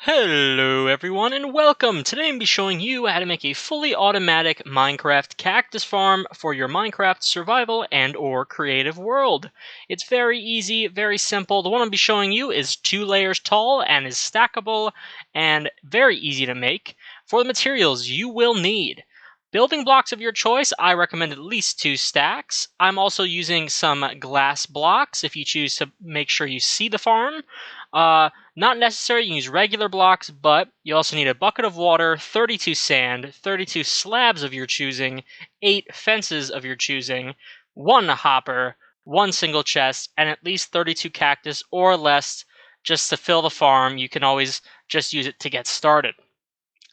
Hello everyone and welcome! Today I'm going to be showing you how to make a fully automatic Minecraft cactus farm for your Minecraft survival and or creative world. It's very easy, very simple. The one I'll be showing you is 2 layers tall and is stackable and very easy to make. For the materials you will need building blocks of your choice. I recommend at least 2 stacks. I'm also using some glass blocks if you choose to make sure you see the farm. Not necessary, you can use regular blocks, but you also need a bucket of water, 32 sand, 32 slabs of your choosing, 8 fences of your choosing, 1 hopper, 1 single chest, and at least 32 cactus or less just to fill the farm. You can always just use it to get started.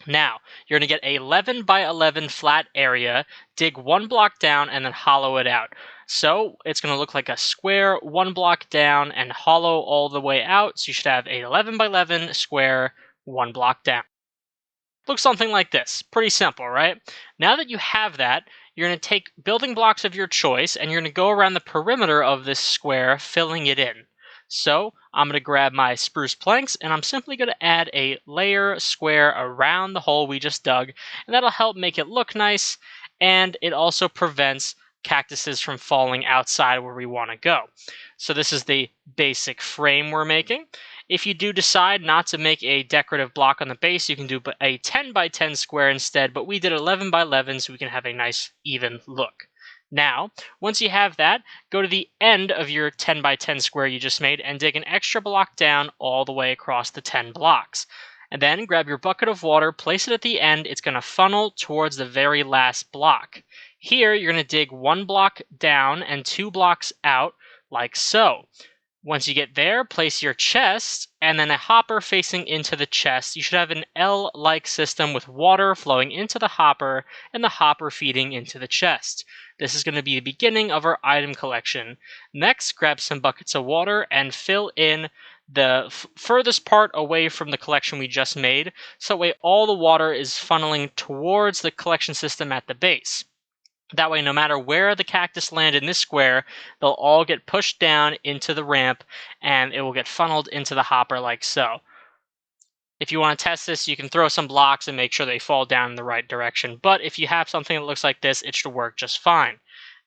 Now, you're going to get a 11 by 11 flat area, dig 1 block down, and then hollow it out. So it's going to look like a square 1 block down and hollow all the way out. So you should have a 11 by 11 square 1 block down. Looks something like this. Pretty simple, right? Now that you have that, you're going to take building blocks of your choice and you're going to go around the perimeter of this square, filling it in. So I'm going to grab my spruce planks and I'm simply going to add a layer square around the hole we just dug, and that'll help make it look nice, and it also prevents cactuses from falling outside where we want to go. So this is the basic frame we're making. If you do decide not to make a decorative block on the base, you can do a 10 by 10 square instead, but we did 11 by 11 so we can have a nice even look. Now, once you have that, go to the end of your 10 by 10 square you just made and dig an extra block down all the way across the 10 blocks. And then grab your bucket of water, place it at the end. It's going to funnel towards the very last block. Here, you're going to dig 1 block down and 2 blocks out, like so. Once you get there, place your chest and then a hopper facing into the chest. You should have an L-like system with water flowing into the hopper and the hopper feeding into the chest. This is going to be the beginning of our item collection. Next, grab some buckets of water and fill in the furthest part away from the collection we just made, so that way all the water is funneling towards the collection system at the base. That way, no matter where the cactus land in this square, they'll all get pushed down into the ramp and it will get funneled into the hopper like so. If you want to test this, you can throw some blocks and make sure they fall down in the right direction. But if you have something that looks like this, it should work just fine.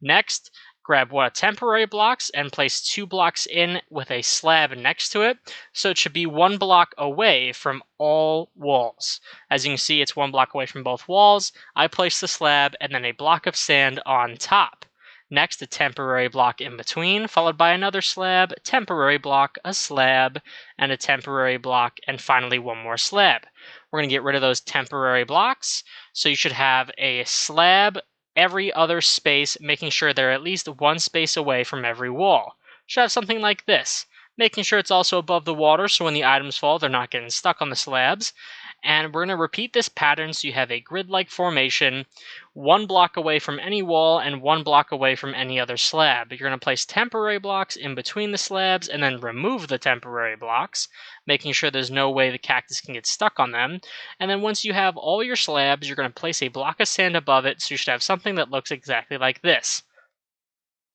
Next, grab one of temporary blocks and place 2 blocks in with a slab next to it. So it should be 1 block away from all walls. As you can see, it's 1 block away from both walls. I place the slab and then a block of sand on top. Next, a temporary block in between, followed by another slab, temporary block, a slab, and a temporary block, and finally 1 more slab. We're going to get rid of those temporary blocks, so you should have a slab every other space, making sure they're at least 1 space away from every wall. Should have something like this, making sure it's also above the water so when the items fall, they're not getting stuck on the slabs. And we're going to repeat this pattern so you have a grid-like formation, 1 block away from any wall and 1 block away from any other slab. You're going to place temporary blocks in between the slabs and then remove the temporary blocks, making sure there's no way the cactus can get stuck on them. And then once you have all your slabs, you're going to place a block of sand above it, so you should have something that looks exactly like this.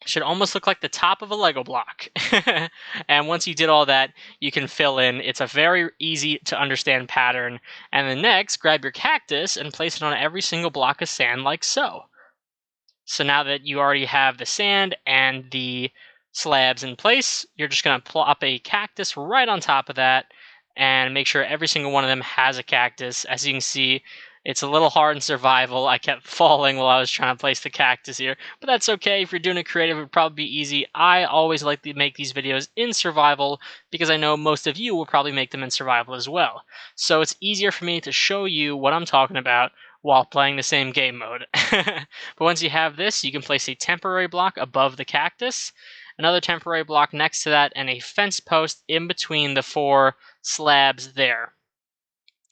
Should almost look like the top of a Lego block. And once you did all that, you can fill in. It's a very easy to understand pattern. And then next, grab your cactus and place it on every single block of sand like so. So now that you already have the sand and the slabs in place, you're just going to plop a cactus right on top of that and make sure every single one of them has a cactus. As you can see, it's a little hard in survival. I kept falling while I was trying to place the cactus here, but that's okay. If you're doing it creative, it would probably be easy. I always like to make these videos in survival because I know most of you will probably make them in survival as well. So it's easier for me to show you what I'm talking about while playing the same game mode. But once you have this, you can place a temporary block above the cactus, another temporary block next to that, and a fence post in between the 4 slabs there.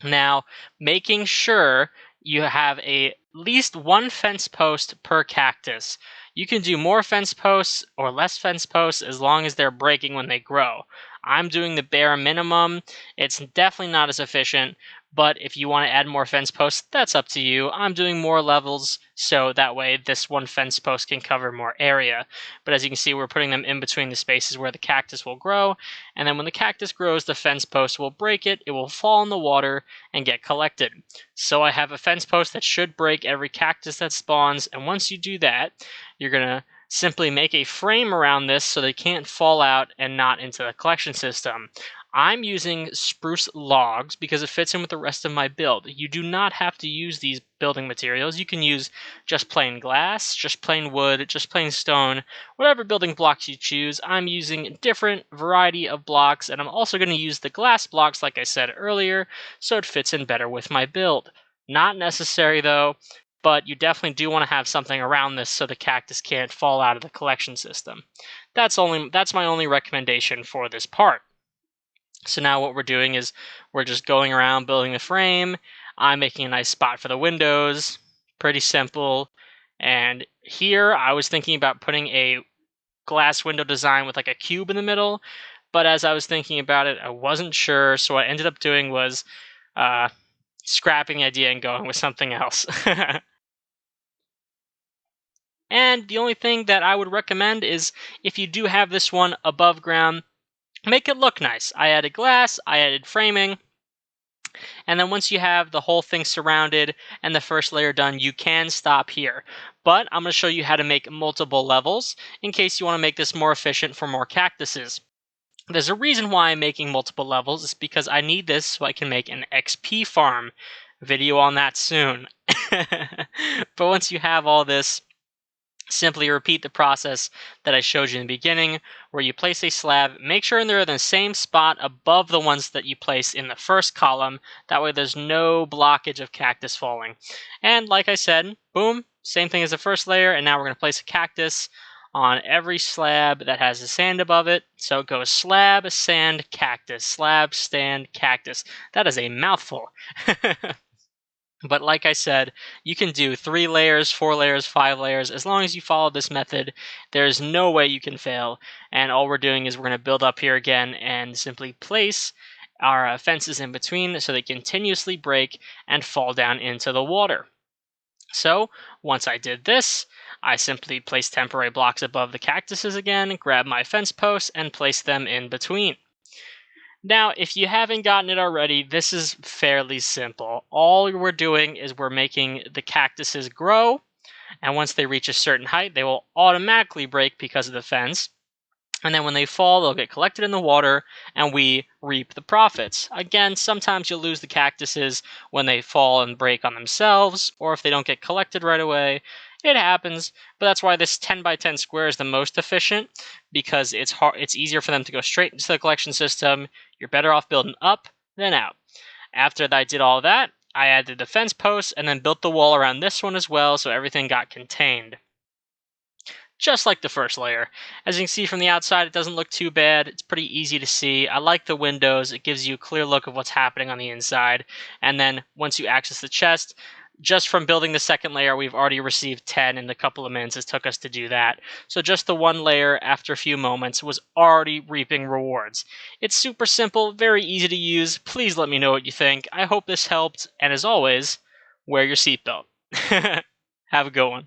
Now, making sure you have at least 1 fence post per cactus. You can do more fence posts or less fence posts as long as they're breaking when they grow. I'm doing the bare minimum. It's definitely not as efficient, but if you want to add more fence posts, that's up to you. I'm doing more levels, so that way this one fence post can cover more area. But as you can see, we're putting them in between the spaces where the cactus will grow, and then when the cactus grows, the fence post will break it, it will fall in the water, and get collected. So I have a fence post that should break every cactus that spawns, and once you do that, you're going to simply make a frame around this so they can't fall out and not into the collection system. I'm using spruce logs because it fits in with the rest of my build. You do not have to use these building materials. You can use just plain glass, just plain wood, just plain stone, whatever building blocks you choose. I'm using a different variety of blocks, and I'm also going to use the glass blocks like I said earlier, so it fits in better with my build. Not necessary though, but you definitely do want to have something around this so the cactus can't fall out of the collection system. That's my only recommendation for this part. So now what we're doing is we're just going around building the frame. I'm making a nice spot for the windows. Pretty simple. And here I was thinking about putting a glass window design with like a cube in the middle. But as I was thinking about it, I wasn't sure. So what I ended up doing was scrapping the idea and going with something else. And the only thing that I would recommend is if you do have this one above ground, make it look nice. I added glass, I added framing, and then once you have the whole thing surrounded and the first layer done, you can stop here. But I'm going to show you how to make multiple levels in case you want to make this more efficient for more cactuses. There's a reason why I'm making multiple levels. It's because I need this so I can make an XP farm. Video on that soon. But once you have all this, simply repeat the process that I showed you in the beginning, where you place a slab, make sure they're in the same spot above the ones that you placed in the first column. That way there's no blockage of cactus falling. And like I said, boom, same thing as the first layer, and now we're going to place a cactus on every slab that has the sand above it. So it goes slab, sand, cactus, slab, sand, cactus. That is a mouthful. But like I said, you can do 3 layers, 4 layers, 5 layers. As long as you follow this method, there's no way you can fail. And all we're doing is we're going to build up here again and simply place our fences in between so they continuously break and fall down into the water. So once I did this, I simply placed temporary blocks above the cactuses again, grab my fence posts, and place them in between. Now, if you haven't gotten it already, this is fairly simple. All we're doing is we're making the cactuses grow, and once they reach a certain height, they will automatically break because of the fence. And then when they fall, they'll get collected in the water, and we reap the profits. Again, sometimes you'll lose the cactuses when they fall and break on themselves, or if they don't get collected right away. It happens, but that's why this 10 by 10 square is the most efficient, because it's easier for them to go straight into the collection system. You're better off building up than out. After I did all that, I added the fence posts and then built the wall around this one as well, so everything got contained. Just like the first layer. As you can see from the outside, it doesn't look too bad. It's pretty easy to see. I like the windows. It gives you a clear look of what's happening on the inside. And then once you access the chest, just from building the second layer, we've already received 10 in the couple of minutes it took us to do that. So just the one layer, after a few moments, was already reaping rewards. It's super simple, very easy to use. Please let me know what you think. I hope this helped, and as always, wear your seatbelt. Have a good one.